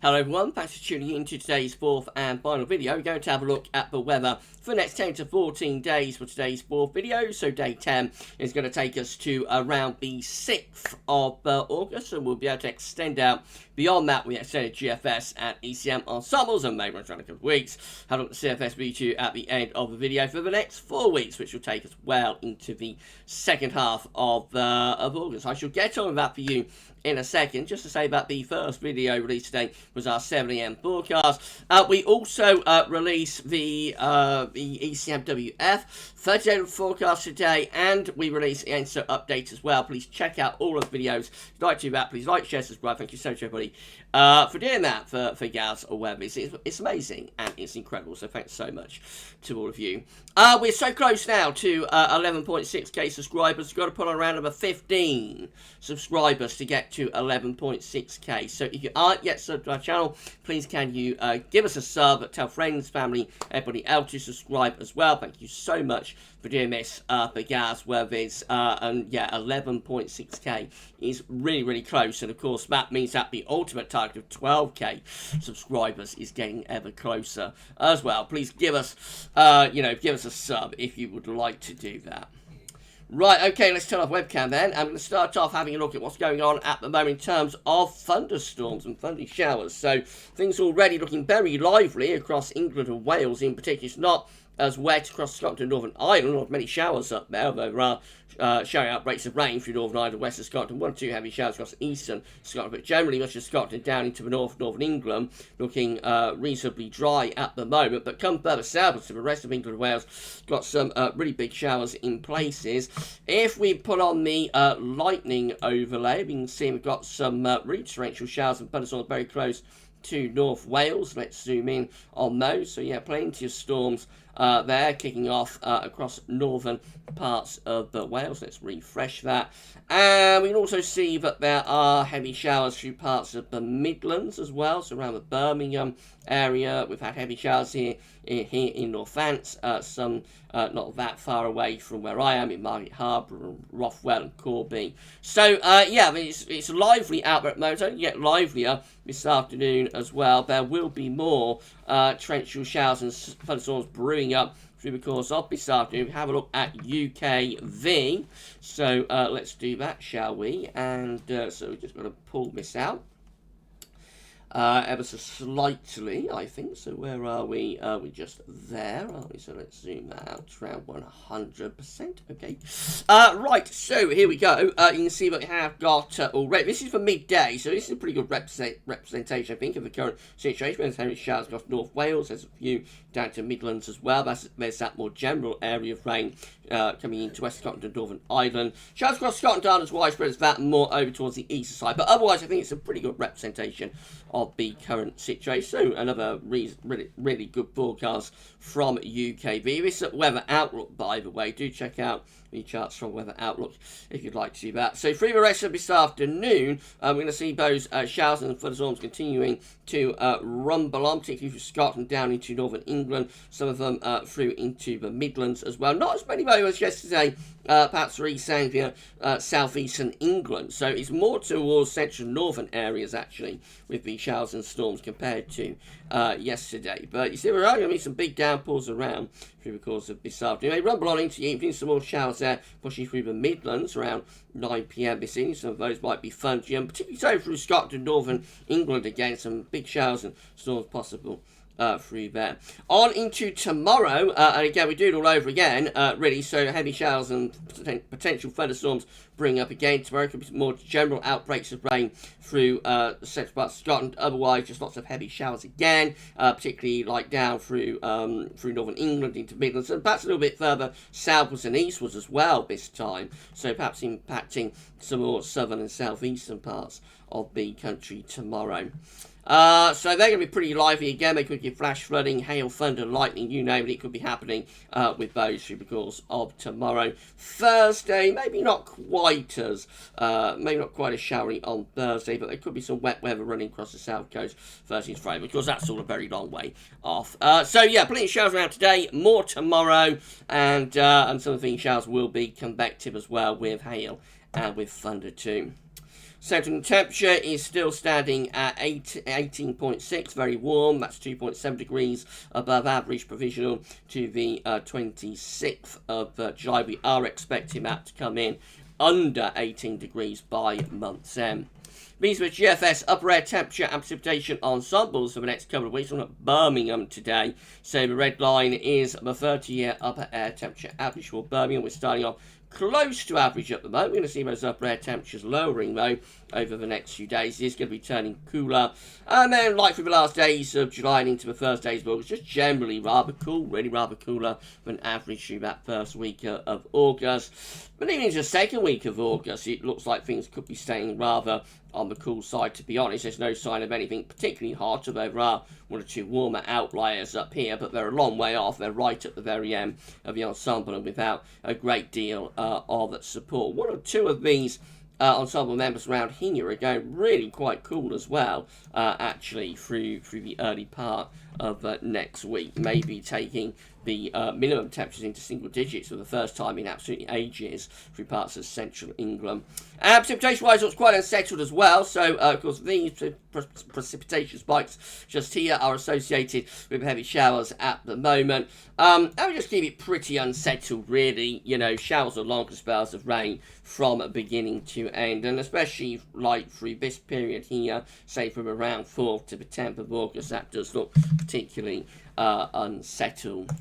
Hello everyone, thanks for tuning in to today's fourth and final video. We're going to have a look at the weather for the next 10 to 14 days for today's fourth video. So day 10 is going to take us to around the 6th of August, and we'll be able to extend out beyond that. We extended GFS and ECM ensembles, and maybe around a couple of weeks. Have a look at CFS V2 at the end of the video for the next 4 weeks, which will take us well into the second half of August. I shall get on with that for you in a second. Just to say that the first video released today was our 7 AM forecast. We also released the ECMWF 30-day forecast today, and we released the ENSO update as well. Please check out all of the videos. If you'd like to do that, please like, share, subscribe. Thank you so much, everybody, for doing that for GavsWeatherVids. It's amazing and it's incredible, so thanks so much to all of you. We're so close now to 11.6k subscribers. We've got to put on around about 15 subscribers to get to 11.6k. So if you aren't yet subbed to our channel, please can you give us a sub, tell friends, family, everybody else to subscribe as well. Thank you so much for doing this for GavsWeatherVids. And yeah, 11.6k is really, really close, and of course that means that the ultimate target of 12k subscribers is getting ever closer as well. Please give us give us a sub if you would like to do that. Right, okay, let's turn off webcam then. I'm going to start off having a look at what's going on at the moment in terms of thunderstorms and thundery showers. So things already looking very lively across England and Wales in particular. It's not as wet across Scotland and Northern Ireland. Not many showers up there, although there are showering outbreaks of rain through Northern Ireland, western Scotland, 1 or 2 heavy showers across eastern Scotland, but generally much of Scotland down into the northern England looking reasonably dry at the moment. But come further south to the rest of England and Wales, got some really big showers in places. If we put on the lightning overlay, we can see we've got some really torrential showers and thunderstorms very close to North Wales. Let's zoom in on those. So yeah, plenty of storms there kicking off across northern parts of Wales. Let's refresh that. And we can also see that there are heavy showers through parts of the Midlands as well. So around the Birmingham area, we've had heavy showers here in Northants, some not that far away from where I am in Margate Harbour and Rothwell and Corby. So yeah, I mean, it's lively out there at the moment. It's only get livelier this afternoon as well. There will be more torrential showers and thunderstorms brewing up through the course of this afternoon. Have a look at UKV. So let's do that, shall we? And so we've just got to pull this out ever so slightly, I think. So where are we? We're just there, aren't we? So let's zoom that out to around 100%. Okay. Right, so here we go. You can see what we have got already. This is for midday, so this is a pretty good representation, I think, of the current situation. There's heavy showers across North Wales. There's a few down to Midlands as well. There's that more general area of rain coming into West Scotland and Northern Ireland. Showers across Scotland aren't as widespread as that, and more over towards the eastern side. But otherwise, I think it's a pretty good representation of the current situation. So another really good forecast from UKV. This is Weather Outlook, by the way. Do check out the charts from Weather Outlook if you'd like to see that. So through the rest of this afternoon, we're going to see those showers and thunderstorms continuing to rumble on, particularly from Scotland down into northern England, some of them through into the Midlands as well. Not as many though as yesterday, perhaps for East Anglia, southeastern England. So it's more towards central northern areas actually with the showers and storms compared to yesterday. But you see, there are going to be some big downpours around through the course of this afternoon. They rumble on into the evening, some more showers there pushing through the Midlands around 9 PM this evening. Some of those might be funky, and particularly so through Scotland and northern England again. Some big showers and storms possible through there. On into tomorrow, and again we do it all over again, really, so heavy showers and potential thunderstorms bring up again. Tomorrow could be more general outbreaks of rain through the central parts of Scotland. Otherwise, just lots of heavy showers again, particularly like down through northern England into Midlands, and perhaps a little bit further southwards and eastwards as well this time. So perhaps impacting some more southern and southeastern parts of the country tomorrow. So they're going to be pretty lively again. They could give flash flooding, hail, thunder, lightning, you name it. It could be happening with those through the course of tomorrow. Thursday, maybe not quite as showery on Thursday, but there could be some wet weather running across the south coast Thursday and Friday, because that's all a very long way off. So yeah, plenty of showers around today, more tomorrow, and some of the showers will be convective as well with hail and with thunder too. Central temperature is still standing at 18.6, very warm. That's 2.7 degrees above average, provisional to the 26th of July. We are expecting that to come in under 18 degrees by month's end. These were GFS upper air temperature and precipitation ensembles for the next couple of weeks. We're at Birmingham today. So the red line is the 30-year upper air temperature average for Birmingham. We're starting off close to average at the moment. We're going to see those upper air temperatures lowering, though, over the next few days. It is going to be turning cooler. And then, like for the last days of July and into the first days of August, just generally rather cool, really rather cooler than average through that first week of August. But even into the second week of August, it looks like things could be staying rather on the cool side, to be honest. There's no sign of anything particularly hot, although there are one or two warmer outliers up here, but they're a long way off. They're right at the very end of the ensemble and without a great deal of support. One or two of these ensemble members around here are going really quite cool as well, actually, through the early part of next week, maybe taking the minimum temperatures into single digits for the first time in absolutely ages through parts of central England. Precipitation-wise, it's quite unsettled as well. So, of course, these precipitation spikes just here are associated with heavy showers at the moment. I would just keep it pretty unsettled, really. You know, showers or longer spells of rain from beginning to end, and especially like through this period here, say from around 4th to the 10th of August, that does look particularly unsettled.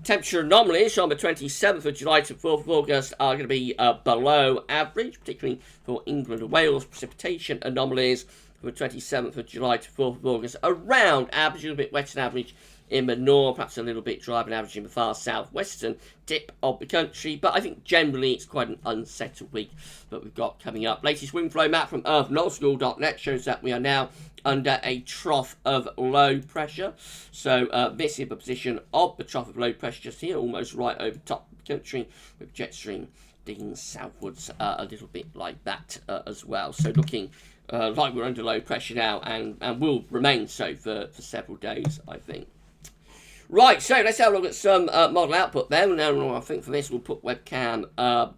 Temperature anomalies on the 27th of July to 4th of August are going to be below average, particularly for England and Wales. Precipitation anomalies from the 27th of July to 4th of August around average, a little bit wetter than average in the north, perhaps a little bit drier than average in the far southwestern tip of the country, but I think generally it's quite an unsettled week that we've got coming up. Latest wind flow map from earthnullschool.net shows that we are now under a trough of low pressure. So this is the position of the trough of low pressure just here, almost right over top of the country, with jet stream digging southwards a little bit like that as well. So looking like we're under low pressure now, and will remain so for several days, I think. Right, so let's have a look at some model output then. Now, I think for this we'll put webcam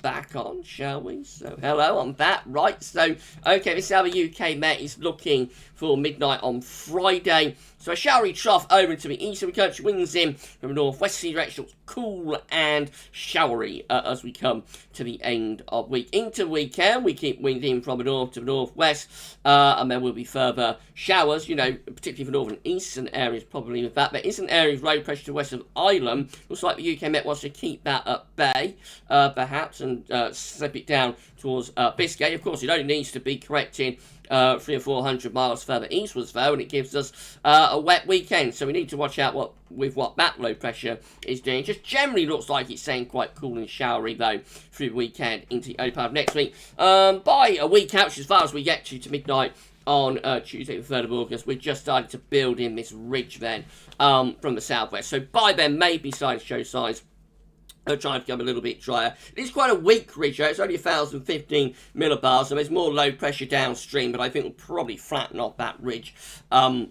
back on, shall we? So, hello, I'm back. Right, so, okay, this is how the UK Met is looking for midnight on Friday. So a showery trough over into the east of the country, winds in from a northwesterly direction. Looks cool and showery as we come to the end of week. Into the weekend, we keep wind in from the north to the northwest, and there will be further showers, you know, particularly for northern eastern areas, probably with that. There is an area of low pressure to the west of Ireland. Looks like the UK Met wants to keep that at bay, perhaps, and slip it down towards Biscay. Of course, it only needs to be corrected 300 or 400 miles further eastwards, though, and it gives us a wet weekend. So we need to watch out with what that low pressure is doing. It just generally looks like it's staying quite cool and showery, though, through the weekend into the early part of next week. By a week out, which as far as we get to midnight on Tuesday, the 3rd of August, we're just starting to build in this ridge then from the southwest. So by then, maybe starting to show signs trying to become a little bit drier. It is quite a weak ridge, it's only 1,015 millibars, so there's more low pressure downstream, but I think we'll probably flatten off that ridge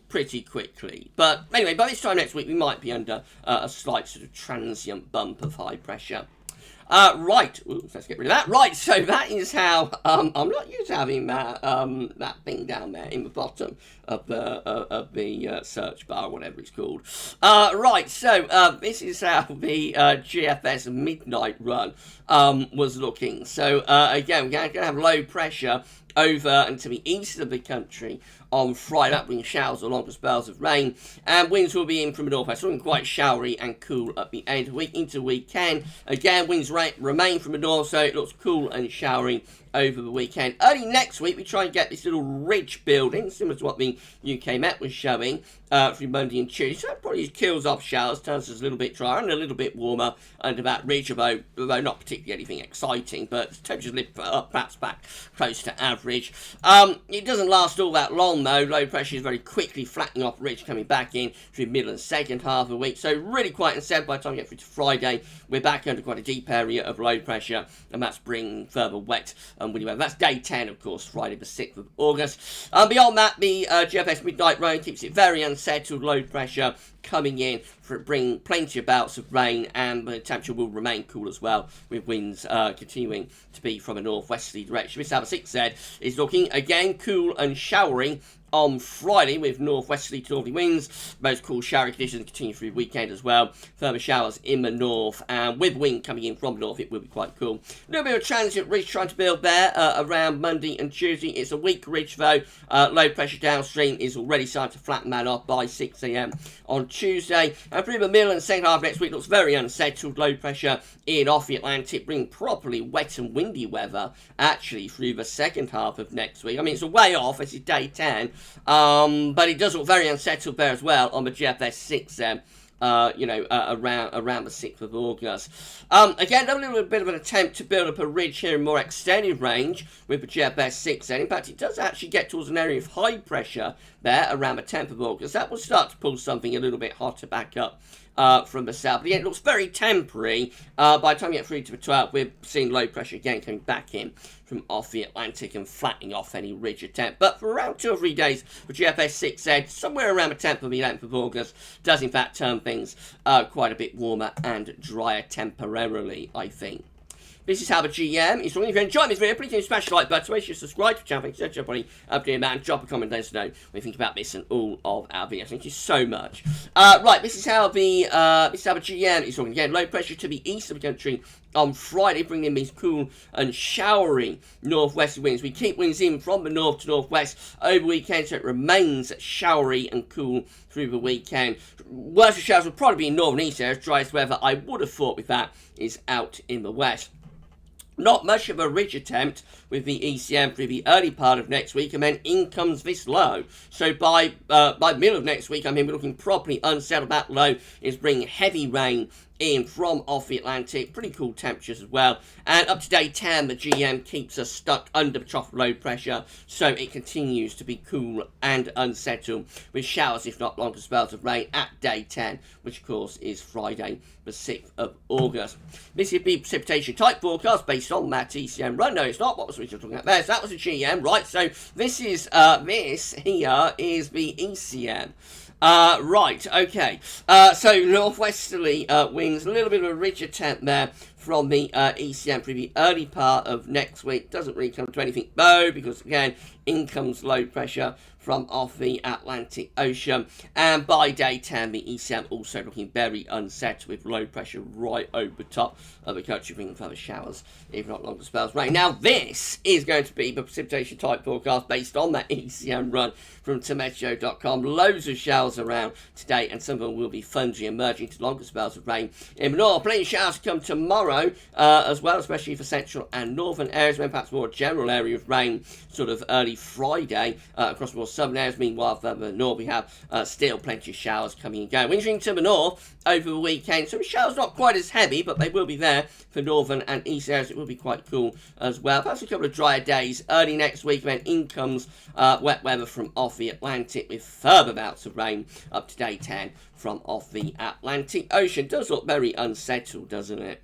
pretty quickly. But anyway, by this time next week, we might be under a slight sort of transient bump of high pressure. Right, ooh, let's get rid of that. Right, so that is how, I'm not used to having that, that thing down there in the bottom of the search bar, whatever it's called. Right, so this is how the GFS midnight run was looking. So again, we're going to have low pressure over and to the east of the country on Friday. That brings showers or longer spells of rain, and winds will be in from the northwest, looking quite showery and cool at the end of the week. Into the weekend, again, winds remain from the north, so it looks cool and showery over the weekend. Early next week, we try and get this little ridge building, similar to what the UK Met was showing through Monday and Tuesday. So it probably kills off showers, turns us a little bit drier and a little bit warmer under that ridge, although not particularly anything exciting, but temperatures lift up perhaps back close to average. It doesn't last all that long, on, though, low pressure is very quickly flattening off ridge, coming back in through middle and second half of the week. So really quite unsettled. By the time we get through to Friday, we're back under quite a deep area of low pressure, and that's bringing further wet and windy weather. That's day 10, of course, Friday the 6th of August. Beyond that, the GFS midnight rain keeps it very unsettled. Low pressure coming in for bringing plenty of bouts of rain, and the temperature will remain cool as well, with winds continuing to be from a northwesterly direction. This South 6Z is looking again cool and showery on Friday, with northwesterly to northerly winds. Most cool showery conditions continue through the weekend as well. Further showers in the north, and with wind coming in from the north, it will be quite cool. A little bit of transient ridge trying to build there around Monday and Tuesday. It's a weak ridge though. Low pressure downstream is already starting to flatten that off by 6 AM on Tuesday. And through the middle and second half of next week looks very unsettled. Low pressure in off the Atlantic, bringing properly wet and windy weather actually through the second half of next week. I mean, it's a way off. It's day 10. But it does look very unsettled there as well on the GFS 6 around the 6th of August. Again, a little bit of an attempt to build up a ridge here in more extended range with the GFS 6 In fact, it does actually get towards an area of high pressure there around the 10th of August. That will start to pull something a little bit hotter back up from the south. But again, it looks very temporary. By the time you get through to the 12th, we're seeing low pressure again coming back in from off the Atlantic and flattening off any ridge attempt. But for around 2 or 3 days, the GFS 6Z, somewhere around the 10th or the 11th of August, does in fact turn things quite a bit warmer and drier temporarily, I think. This is how the GM is looking. If you enjoyed this video, please smash the like button. Make sure you subscribe to the channel. Thanks so much, everybody, up to and drop a comment down to know what you think about this and all of our videos. Thank you so much. Right, this is how the GM is looking. Again, low pressure to the east of the country on Friday, bringing in these cool and showery northwest winds. We keep winds in from the north to northwest over the weekend, so it remains showery and cool through the weekend. Worst of showers will probably be in northern east areas. Driest weather, I would have thought, with that is out in the west. Not much of a ridge attempt with the ECM through the early part of next week, and then in comes this low. So by the middle of next week, I mean, we're looking properly unsettled. That low is bringing heavy rain in from off the Atlantic. Pretty cool temperatures as well. And up to day 10, the GM keeps us stuck under trough low pressure, so it continues to be cool and unsettled, with showers, if not longer spells of rain, at day 10, which of course is Friday, the 6th of August. This is the precipitation type forecast based on that ECM run. No, it's not. What was we talking about there? So that was a GM, right? So this is this here is the ECM. Right, okay. So northwesterly winds, a little bit of a ridge attempt there from the ECM through the early part of next week. Doesn't really come to anything though, because again, in comes low pressure from off the Atlantic Ocean. And by day 10, the ECM also looking very unsettled, with low pressure right over the top of the country, bringing further showers, if not longer spells of rain. Now, this is going to be the precipitation type forecast based on that ECM run from Meteo.com. Loads of showers around today, and some of them will be fungy, emerging to longer spells of rain in the north. Plenty of showers to come tomorrow as well, especially for central and northern areas, when perhaps more general area of rain sort of early Friday across more southern areas. Meanwhile, further north, we have still plenty of showers coming and going. Winds to the north over the weekend, so showers not quite as heavy, but they will be there for northern and east areas. It will be quite cool as well. Perhaps a couple of drier days early next week, when in comes wet weather from off the Atlantic, with further bouts of rain up to day 10 from off the Atlantic Ocean. Does look very unsettled, doesn't it?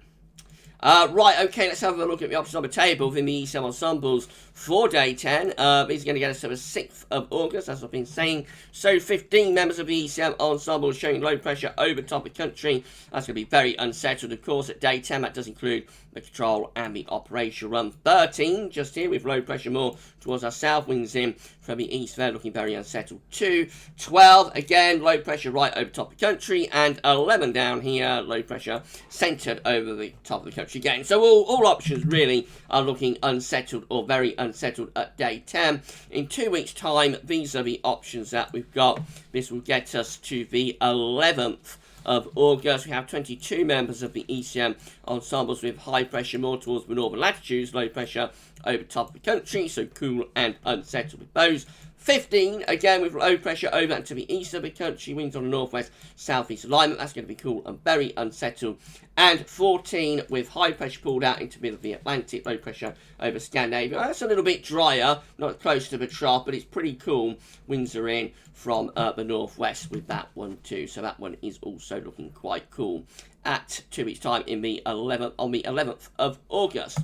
Right, okay, let's have a look at the options on the table within the ECM ensembles for day 10. These are going to get us to the 6th of August, as I've been saying. So 15 members of the ECM ensemble showing low pressure over top of the country. That's going to be very unsettled, of course, at day 10. That does include the control and the operation run. 13 just here with low pressure more towards our south, winds in from the east there, looking very unsettled too. 12, again, low pressure right over top of the country, and 11 down here, low pressure centred over the top of the country again. So all options really are looking unsettled or very unsettled at day 10. In 2 weeks' time, these are the options that we've got. This will get us to the 11th of August. We have 22 members of the ECM ensembles with high pressure more towards the northern latitudes, low pressure over top of the country, so cool and unsettled with those. 15, again with low pressure over to the east of the country, winds on the northwest, southeast alignment. That's going to be cool and very unsettled. And 14 with high pressure pulled out into the middle of the Atlantic, low pressure over Scandinavia. That's a little bit drier, not close to the trough, but it's pretty cool. Winds are in from the northwest with that one too. So that one is also looking quite cool at 2 weeks time on the 11th of August.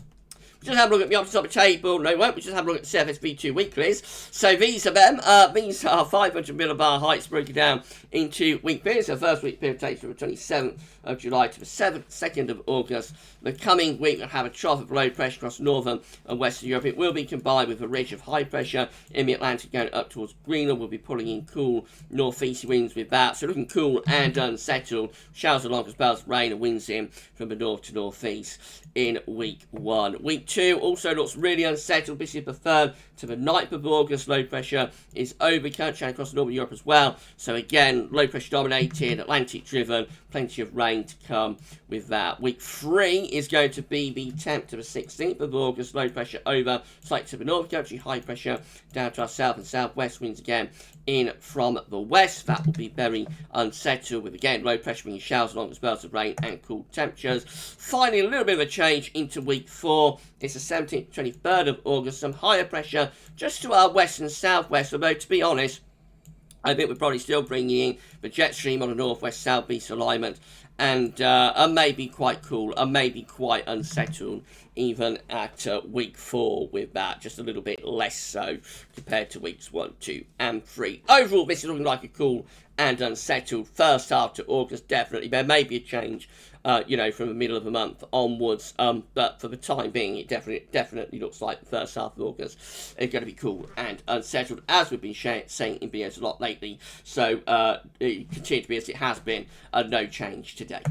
Just have a look at the opposite of the table. No, we won't. We just have a look at the CFS V2 weeklies. So these are them. These are 500 millibar heights broken down into week periods. The first week period takes from the 27th of July to the 2nd of August. The coming week will have a trough of low pressure across northern and western Europe. It will be combined with a ridge of high pressure in the Atlantic going up towards Greenland. We'll be pulling in cool northeast winds with that. So looking cool and unsettled. Showers along as spells of rain and winds in from the north to northeast in week 1. Week 2 also looks really unsettled. This is the 3rd to the 9th of August. Low pressure is over country and across northern Europe as well. So again, low pressure dominated, Atlantic driven, plenty of rain to come with that. Week 3 is going to be the 10th to the 16th of August. Low pressure over, slightly to the north country, high pressure down to our south and southwest winds again in from the west. That will be very unsettled with again low pressure bringing showers along with spells of rain and cool temperatures. Finally, a little bit of a change into week 4. It's the 17th to 23rd of August. Some higher pressure just to our west and southwest, although to be honest, I think we're probably still bringing in the jet stream on a northwest-southeast alignment and maybe quite cool and maybe quite unsettled even at week 4 with that, just a little bit less so compared to weeks 1, 2 and 3. Overall, this is looking like a cool and unsettled first half to August, definitely. There may be a change, from the middle of the month onwards, but for the time being, it definitely looks like the first half of August is going to be cool and unsettled, as we've been saying in videos a lot lately. So it continues to be as it has been, no change today.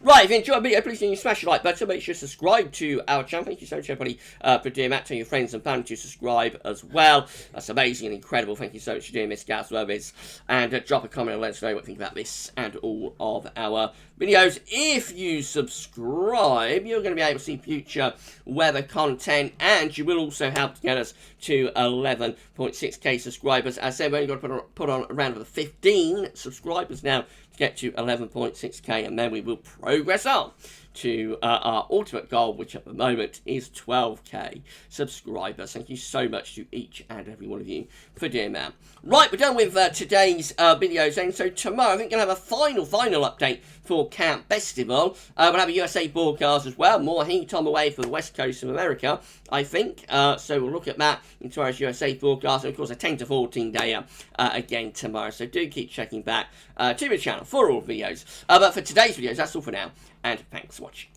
Right, if you enjoyed the video, please smash the like button. Make sure to subscribe to our channel. Thank you so much, everybody, for doing that. Tell your friends and family to subscribe as well. That's amazing and incredible. Thank you so much for doing this, GavsWeatherVids. And drop a comment and let us know what you think about this and all of our videos. If you subscribe, you're going to be able to see future weather content, and you will also help to get us to 11.6k subscribers. As I said, we're only going to put on around 15 subscribers now to get to 11.6k, and then we will progress on to our ultimate goal, which at the moment is 12k subscribers. Thank you so much to each and every one of you for doing that. Right, we're done with today's videos, and so tomorrow I think we're going to have a final update for Camp Festival. We'll have a USA broadcast as well, more heat on the way for the west coast of America, I think. So we'll look at that in tomorrow's USA broadcast, and of course a 10 to 14 dayer again tomorrow. So do keep checking back to the channel for all videos. But for today's videos, that's all for now, and thanks for watching.